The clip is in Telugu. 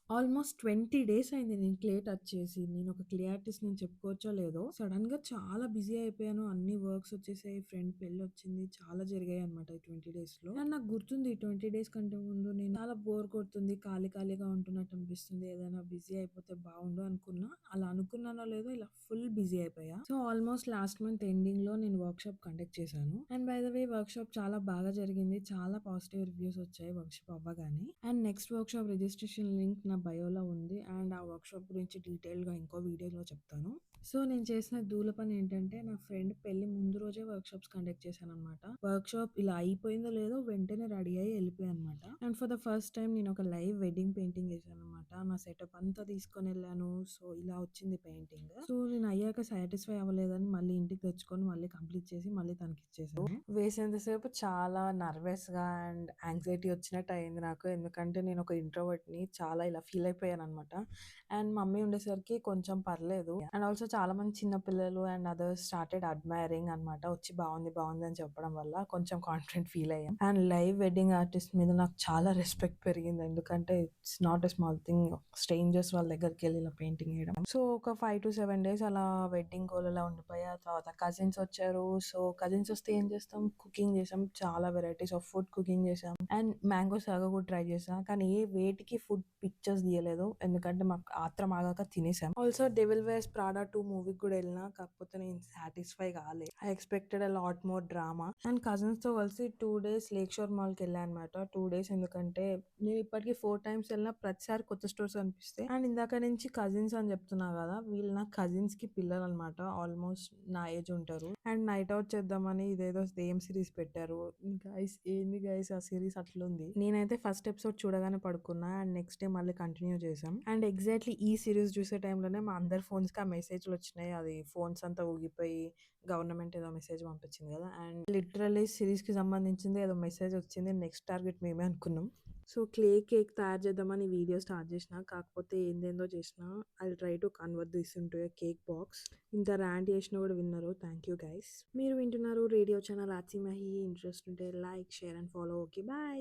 ఆల్మోస్ట్ 20 డేస్ అయింది నేను క్లే టచ్ చేసి. నేనొక క్లే ఆర్టిస్ట్ నేను చెప్పుకోవచ్చో లేదో. సడెన్‌గా చాలా బిజీ అయిపోయాను. అన్ని వర్క్స్ వచ్చేసాయి. ఫ్రెండ్ పెళ్లొచ్చింది. చాలా జరిగాయన్నమాట ఈ 20 డేస్‌లో. అండ్ నాకు గుర్తుంది 20 డేస్ కంటే ముందు నేను చాలా బోర్ కొడుతుంది. ఖాళీగా ఉంటున్నట్టు అనిపిస్తుంది. ఏదైనా బిజీ అయిపోతే బావుండు అనుకున్నా. అలా అనుకున్నానో లేదో ఇలా ఫుల్ బిజీ అయిపోయా. సో, ఆల్మోస్ట్ లాస్ట్ మంత్ ఎండింగ్‌లో నేను వర్క్‌షాప్ కండక్ట్ చేశాను. And by the way workshop చాలా బాగా జరిగింది. చాలా పాజిటివ్ రివ్యూస్ వచ్చాయి వర్క్‌షాప్ అవ్వగానే. And next workshop registration link నా బయోలో ఉంది. అండ్ ఆ వర్క్‌షాప్ గురించి డీటెయిల్‌గా ఇంకో వీడియోలో చెప్తాను. సో, నేను చేసిన ధూళ పని ఏంటంటే, నా ఫ్రెండ్ పెళ్లి ముందు రోజే వర్క్‌షాప్స్ కండక్ట్ చేశాననమాట. వర్క్‌షాప్ ఇలా అయిపోయిందో లేదో వెంటనే రెడీ అయ్యి ఎళ్ళిపోయాననమాట. And for the first time నేనొక లైవ్ వెడ్డింగ్ పెయింటింగ్ ఏసాననమాట. నా సెటప్ అంతా తీసుకొనెళ్ళాను. సో, ఇలా వచ్చింది పెయింటింగ్. సో, నేను అయ్యాక సాటిస్ఫై అవ్వలేదని మళ్ళీ ఇంటికి తెచ్చుకొని మళ్ళీ కంప్లీట్ చేసి మళ్ళీ తనకిచ్చేసాను. వేసేంత సేపు చాలా నర్వస్‌గా అండ్ యాంగ్జైటీ వచ్చినట్టు అయింది నాకు. ఎందుకంటే నేనొక ఇంట్రోవర్ట్‌ని. చాలా ఇలా ఫీల్ అయిపోయాననమాట. అండ్ మమ్మీ ఉండేసరికి కొంచెం పర్లేదు. అండ్ ఆల్సో చాలా మంది చిన్న పిల్లలు అండ్ అదర్స్ స్టార్టెడ్ అడ్మైరింగ్ అనమాట. వచ్చి బావుంది అని చెప్పడం వల్ల కొంచెం కాన్ఫిడెంట్ ఫీల్ అయ్యాం. అండ్ లైవ్ వెడ్డింగ్ ఆర్టిస్ట్ మీద నాకు చాలా రెస్పెక్ట్ పెరిగింది. ఎందుకంటే it's not a small thing. Strangers వాళ్ళ దగ్గరికెళ్ళి ఇలా పెయింటింగ్ ఏయడం. సో, ఒక 5-7 డేస్ అలా వెడ్డింగ్ గోలలో ఉండిపోయా. తర్వాత కజిన్స్ వచ్చారు. సో, కజిన్స్ వస్తే ఏం చేస్తాం, కుకింగ్ చేసాం. చాలా వెరైటీస్ ఆఫ్ ఫుడ్ కుకింగ్ చేసాం. అండ్ మ్యాంగో సాగో కూడా ట్రై చేశా. కానీ ఏ వేటికి ఫుడ్ పిక్చర్స్ తీయలేదు. ఎందుకంటే మాకు ఆత్రం ఆగాక తినేసాం. ఆల్సో 'డెవిల్ వేర్స్ ప్రాడా 2' మూవీకి కూడా ఎళ్ళినా. కాకపోతే నేను సాటిస్ఫై కాలే. I expected a lot more drama. And కజిన్స్‌తో కలిసి 2 డేస్ లేక్ షోర్ మాల్‌కి ఎళ్ళా అనమాట. 2 డేస్ ఎందుకంటే నేను ఇప్పటికి 4 టైమ్స్ ఎళ్ళినా ప్రతిసారి కొత్త స్టోర్స్ కనిపిస్తాయి. అండ్ ఇందాక నుంచి కజిన్స్ అని చెప్తున్నా కదా! వీళ్ళు నా కజిన్స్‌కి పిల్లలనమాట. ఆల్మోస్ట్ నా ఏజ్ ఉంటారు. అండ్ నైట్ ఔట్ చేద్దామని ఇదేదో సేమ్ సీరీస్ పెట్టారు. గైస్ ఏంది గైస్ ఆ సీరీస్ అట్లుంది. నేనైతే ఫస్ట్ ఎపిసోడ్ చూడగానే పడుకున్నా. అండ్ నెక్స్ట్ డే మళ్ళీ కంటిన్యూ చేసాం. అండ్ ఎగ్జాక్ట్‌లీ ఈ సీరీస్ చూసే టైంలోనే మా అందరి ఫోన్స్‌కి ఆ మెసేజ్‌లొచ్చినాయి. అది ఫోన్స్ అంతా ఊగిపోయి గవర్నమెంట్ ఏదో మెసేజ్ పంపించింది కదా! అండ్ లిటరల్లీ సీరీస్‌కి సంబంధించింది ఏదో మెసేజ్ వచ్చింది. నెక్స్ట్ టార్గెట్ మేమే అనుకున్నాం. సో, క్లే కేక్ తయారు చేద్దామని వీడియో స్టార్ట్ చేసినా. కాకపోతే ఏందేందో చేసినా. I will try to convert this into a cake box. ఇంత ర్యాంట్ చేసినా కూడా విన్నారు. Thank you guys. మీరు వింటున్నారు రేడియో ఛానల్ ఆచిమహి. ఇంట్రెస్ట్ ఉంటే like, share and follow. Okay bye.